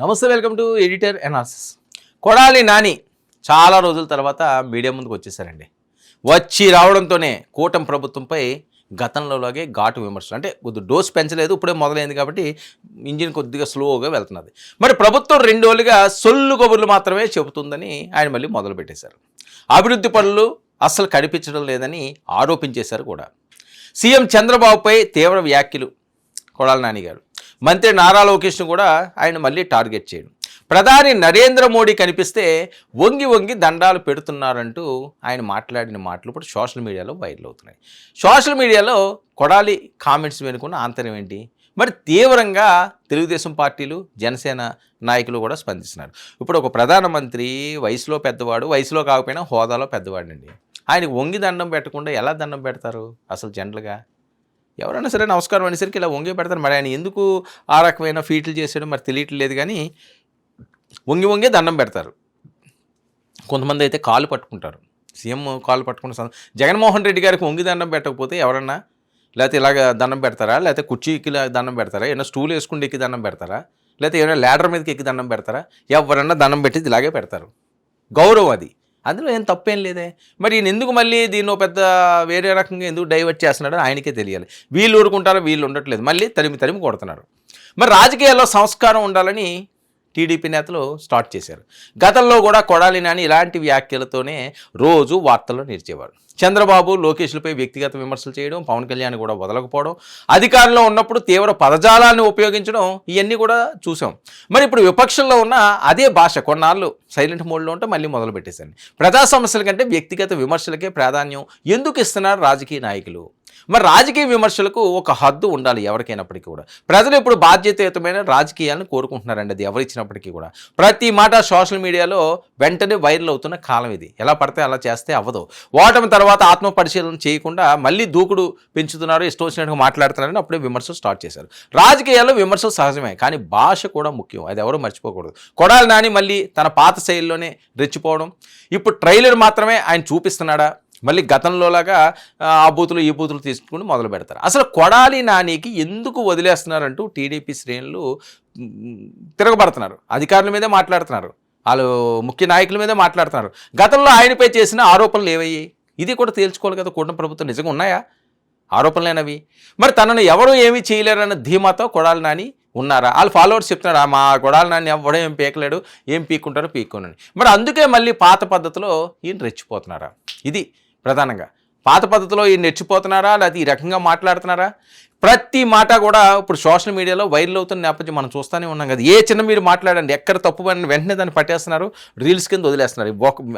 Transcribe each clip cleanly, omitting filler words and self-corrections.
నమస్తే, welcome to editor analysis. Kodali Nani చాలా రోజుల తర్వాత మీడియా ముందుకు వచ్చేసారండి. వచ్చి రావడంతోనే కూటమి ప్రభుత్వంపై గతంలోలాగే ఘాటు విమర్శలు, అంటే కొద్దిగా డోస్ పెంచలేదు, ఇప్పుడే మొదలైంది కాబట్టి ఇంజిన్ కొద్దిగా స్లోగా వెళ్తున్నది. మరి ప్రభుత్వం 2 రోజులుగా సొల్లు కబుర్లు మాత్రమే చెబుతుందని ఆయన మళ్ళీ మొదలు పెట్టేశారు. అభివృద్ధి పనులు అస్సలు కనిపించడం లేదని ఆరోపించేశారు కూడా. సీఎం చంద్రబాబుపై తీవ్ర వ్యాఖ్యలు కొడాలి నాని గారు. మంత్రి నారా లోకేష్ను కూడా ఆయన మళ్ళీ టార్గెట్ చేయడం. ప్రధాని నరేంద్ర మోడీ కనిపిస్తే వంగి వంగి దండాలు పెడుతున్నారంటూ ఆయన మాట్లాడిన మాటలు ఇప్పుడు సోషల్ మీడియాలో వైరల్ అవుతున్నాయి. సోషల్ మీడియాలో కొడాలి కామెంట్స్ వెనుకున్న ఆంతర్యం ఏంటి? మరి తీవ్రంగా తెలుగుదేశం పార్టీలు, జనసేన నాయకులు కూడా స్పందిస్తున్నారు. ఇప్పుడు ఒక ప్రధానమంత్రి వయసులో పెద్దవాడు, వయసులో కాకపోయినా హోదాలో పెద్దవాడండి. ఆయనకు వంగి దండం పెట్టకుండా ఎలా దండం పెడతారు? అసలు జనరల్గా ఎవరైనా సరే నమస్కారం అనేసరికి ఇలా వంగి పెడతారు. మరి ఆయన ఎందుకు ఆ రకమైన ఫీట్లు చేసాడో మరి తెలియట్లేదు, కానీ వంగి వంగే దండం పెడతారు. కొంతమంది అయితే కాలు పట్టుకుంటారు. సీఎం కాలు పట్టుకున్న జగన్మోహన్ రెడ్డి గారికి వంగి దండం పెట్టకపోతే ఎవరన్నా లేకపోతే ఇలాగ దండం పెడతారా? లేకపోతే కుర్చీకి దండం పెడతారా? ఏమైనా స్టూల్ వేసుకుంటే ఎక్కి దండం పెడతారా? లేకపోతే ఏమైనా ల్యాడర్ మీదకి ఎక్కి దండం పెడతారా? ఎవరన్నా దండం పెట్టేది ఇలాగే పెడతారు. గౌరవం అది, అందులో ఏం తప్పేం లేదే. మరి ఈయన ఎందుకు మళ్ళీ దీన్ని పెద్ద వేరే రకంగా ఎందుకు డైవర్ట్ చేస్తున్నాడో ఆయనకే తెలియాలి. వీళ్ళు ఊరుకుంటారో వీళ్ళు ఉండట్లేదు, మళ్ళీ తరిమి కొడుతున్నారు. మరి రాజకీయాల్లో సంస్కారం ఉండాలని టీడీపీ నేతలు స్టార్ట్ చేశారు. గతంలో కూడా కొడాలి నాని ఇలాంటి వ్యాఖ్యలతోనే రోజు వార్తల్లో నిలిచేవారు. చంద్రబాబు, లోకేష్లపై వ్యక్తిగత విమర్శలు చేయడం, పవన్ కళ్యాణ్ కూడా వదలకపోవడం, అధికారంలో ఉన్నప్పుడు తీవ్ర పదజాలాన్ని ఉపయోగించడం, ఇవన్నీ కూడా చూసాం. మరి ఇప్పుడు విపక్షంలో ఉన్న అదే భాష కొన్నాళ్ళు సైలెంట్ మోడ్లో ఉంటే మళ్ళీ మొదలు పెట్టేశాను. ప్రజా సమస్యల కంటే వ్యక్తిగత విమర్శలకే ప్రాధాన్యం ఎందుకు ఇస్తున్నారు రాజకీయ నాయకులు? మరి రాజకీయ విమర్శలకు ఒక హద్దు ఉండాలి ఎవరికైనప్పటికీ కూడా. ప్రజలు ఇప్పుడు బాధ్యతాయుతమైన రాజకీయాలను కోరుకుంటున్నారండి, అది ఎవరిచ్చినప్పటికీ కూడా. ప్రతి మాట సోషల్ మీడియాలో వెంటనే వైరల్ అవుతున్న కాలం ఇది. ఎలా పడితే అలా చేస్తే అవ్వదు. ఓటమి తర్వాత ఆత్మ పరిశీలన చేయకుండా మళ్ళీ దూకుడు పెంచుతున్నారు, ఇష్టం వచ్చినట్టుగా మాట్లాడుతున్నారని అప్పుడే విమర్శలు స్టార్ట్ చేశారు. రాజకీయాల్లో విమర్శలు సహజమే, కానీ భాష కూడా ముఖ్యం, అది ఎవరు మర్చిపోకూడదు. కొడాలి నాని మళ్ళీ తన పాత శైలిలోనే రెచ్చిపోవడం, ఇప్పుడు ట్రైలర్ మాత్రమే ఆయన చూపిస్తున్నాడా? మళ్ళీ గతంలోలాగా ఆ బూతులు ఈ బూతులు తీసుకుని మొదలు పెడతారు. అసలు కొడాలి నానికి ఎందుకు వదిలేస్తున్నారంటూ టీడీపీ శ్రేణులు తిరగబడుతున్నారు. అధికారుల మీదే మాట్లాడుతున్నారు, వాళ్ళు ముఖ్య నాయకుల మీదే మాట్లాడుతున్నారు. గతంలో ఆయనపై చేసిన ఆరోపణలు ఏవయ్యాయి? ఇది కూడా తేల్చుకోవాలి కదా. కూటమి ప్రభుత్వం నిజంగా ఉన్నాయా ఆరోపణలేనవి? మరి తనను ఎవరు ఏమీ చేయలేరన్న ధీమాతో కొడాలి నాని ఉన్నారా? వాళ్ళు ఫాలోవర్స్ చెప్తున్నారు, మా కొడాలి నాని ఎవడో ఏం పీకలేడు, ఏం పీక్కుంటారో పీక్కోనని. మరి అందుకే మళ్ళీ పాత పద్ధతిలో ఈయన రెచ్చిపోతున్నారా? ఇది ప్రధానంగా పాత పద్ధతిలో ఈయన రెచ్చిపోతున్నారా, లేకపోతే ఈ రకంగా మాట్లాడుతున్నారా? ప్రతి మాట కూడా ఇప్పుడు సోషల్ మీడియాలో వైరల్ అవుతున్న నేపథ్యం మనం చూస్తూనే ఉన్నాం కదా. ఏ చిన్న మీరు మాట్లాడండి, ఎక్కడ తప్పు పని వెంటనే దాన్ని పట్టేస్తున్నారు, రీల్స్ కింద వదిలేస్తున్నారు.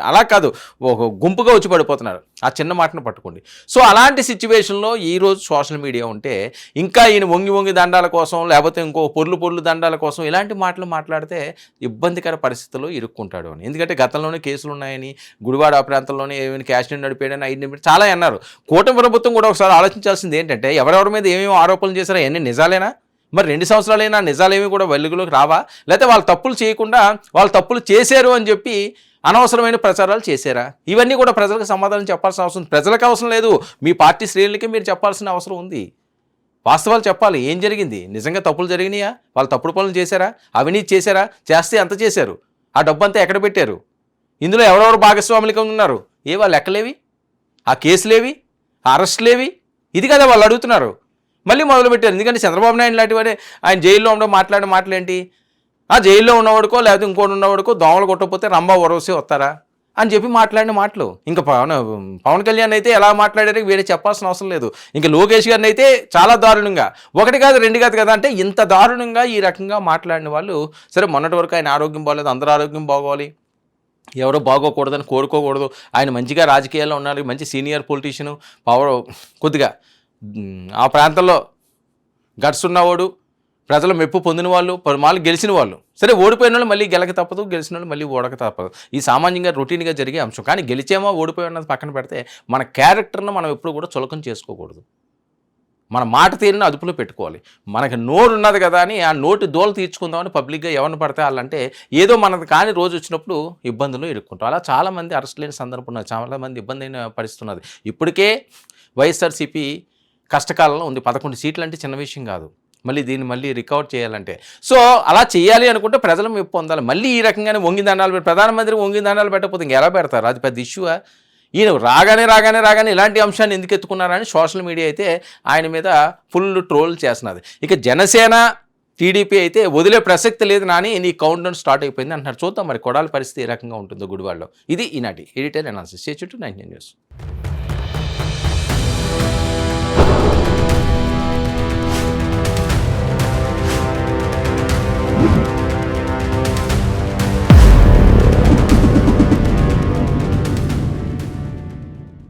అలా కాదు, ఒక గుంపుగా వచ్చి పడిపోతున్నారు ఆ చిన్న మాటను పట్టుకోండి. సో అలాంటి సిచ్యువేషన్లో ఈరోజు సోషల్ మీడియా ఉంటే ఇంకా ఈయన వంగి దండాల కోసం, లేకపోతే ఇంకో పొర్లు దండాల కోసం ఇలాంటి మాటలు మాట్లాడితే ఇబ్బందికర పరిస్థితుల్లో ఇరుక్కుంటాడు అని. ఎందుకంటే గతంలోనే కేసులు ఉన్నాయని, గుడివాడ ఆ ప్రాంతంలోనే ఏమైనా క్యాష్ నడిపాడని ఐదు చాలా అన్నారు. కూటమి ప్రభుత్వం కూడా ఒకసారి ఆలోచించాల్సింది ఏంటంటే, ఎవరెవరి మీద ఏమేమి ఆరోపణలు చేశారో అవన్నీ నిజాలేనా? మరి 2 సంవత్సరాలైనా నిజాలేమీ కూడా వెలుగులోకి రావా? లేకపోతే వాళ్ళు తప్పులు చేయకుండా వాళ్ళు తప్పులు చేశారు అని చెప్పి అనవసరమైన ప్రచారాలు చేశారా? ఇవన్నీ కూడా ప్రజలకు సమాధానం చెప్పాల్సిన అవసరం, ప్రజలకు అవసరం లేదు, మీ పార్టీ శ్రేణులకి మీరు చెప్పాల్సిన అవసరం ఉంది. వాస్తవాలు చెప్పాలి. ఏం జరిగింది? నిజంగా తప్పులు జరిగినాయా? వాళ్ళు తప్పుడు పనులు చేశారా? అవినీతి చేశారా? చేస్తే ఎంత చేశారు? ఆ డబ్బు అంతా ఎక్కడ పెట్టారు? ఇందులో ఎవరెవరు భాగస్వాములుగా ఉన్నారు? వాళ్ళ లెక్కలేవి? ఆ కేసులేవి? ఆ అరెస్టులేవి? ఇది కదా వాళ్ళు అడుగుతున్నారు. మళ్ళీ మొదలుపెట్టారు. ఎందుకంటే చంద్రబాబు నాయుడు లాంటి వాడే ఆయన జైల్లో ఉండడం మాట్లాడే మాటలేంటి? ఆ జైల్లో ఉన్నవాడుకో లేకపోతే ఇంకోటి ఉన్నవాడుకో దోమలు కొట్టకపోతే రంభా వరవసి వస్తారా అని చెప్పి మాట్లాడిన మాటలు. ఇంకా పవన్ కళ్యాణ్ అయితే ఎలా మాట్లాడారో వేరే చెప్పాల్సిన అవసరం లేదు. ఇంకా లోకేష్ గారిని అయితే చాలా దారుణంగా, 1 కాదు 2 కాదు కదా, అంటే ఇంత దారుణంగా ఈ రకంగా మాట్లాడిన వాళ్ళు. సరే, మొన్నటి వరకు ఆయన ఆరోగ్యం బాగోలేదు, అందరూ ఆరోగ్యం బాగోవాలి, ఎవరో బాగోకూడదని కోరుకోకూడదు, ఆయన మంచిగా రాజకీయాల్లో ఉన్నారు, మంచి సీనియర్ పొలిటీషియను, పవర్ కొద్దిగా ఆ ప్రాంతంలో గట్స్ ఉన్నవాడు, ప్రజల మెప్పు పొందిన వాళ్ళు, పలుమార్లు గెలిచిన వాళ్ళు. సరే, ఓడిపోయిన వాళ్ళు మళ్ళీ గెలక తప్పదు, గెలిచిన వాళ్ళు మళ్ళీ ఓడక తప్పదు. ఈ సామాన్యంగా రొటీన్గా జరిగే అంశం. కానీ గెలిచేమో ఓడిపోయి ఉన్నది పక్కన పెడితే మన క్యారెక్టర్ను మనం ఎప్పుడు కూడా చులకం చేసుకోకూడదు. మన మాట తీరుని అదుపులో పెట్టుకోవాలి. మనకి నోరు ఉన్నది కదా అని ఆ నోటి దోలు తీర్చుకుందామని పబ్లిక్గా ఎవరిని పడితే వాళ్ళంటే ఏదో మనది కానీ రోజు వచ్చినప్పుడు ఇబ్బందులు ఇరుక్కుంటాం. అలా చాలామంది అరెస్ట్ లేని సందర్భం ఉన్నది, చాలామంది ఇబ్బంది అయిన పరిస్థితి ఉన్నది. ఇప్పటికే వైఎస్ఆర్సీపీ కష్టకాలంలో ఉంది. 11 సీట్లు అంటే చిన్న విషయం కాదు. మళ్ళీ దీన్ని మళ్ళీ రికవర్ చేయాలంటే. సో అలా చేయాలి అనుకుంటే ప్రజల మెప్పు పొందాలి. మళ్ళీ ఈ రకంగానే వంగి దండాలు ప్రధానమంత్రి వంగి దండాలు పెట్టకపోతే ఇంకెలా పెడతారు? అది పెద్ద ఇష్యూవా? ఈయన రాగానే ఇలాంటి అంశాన్ని ఎందుకు ఎత్తుకున్నారని సోషల్ మీడియా అయితే ఆయన మీద ఫుల్ ట్రోల్ చేస్తున్నది. ఇక జనసేన టీడీపీ అయితే వదిలే ప్రసక్తి లేదు నాని, నీ కౌంట్ డౌన్ స్టార్ట్ అయిపోయింది అంటున్నారు. చూద్దాం మరి కొడాలి పరిస్థితి ఏ రకంగా ఉంటుందో గుడివాడలో. ఇది ఈనాటి editorial analysis. Stay tune to 99 news.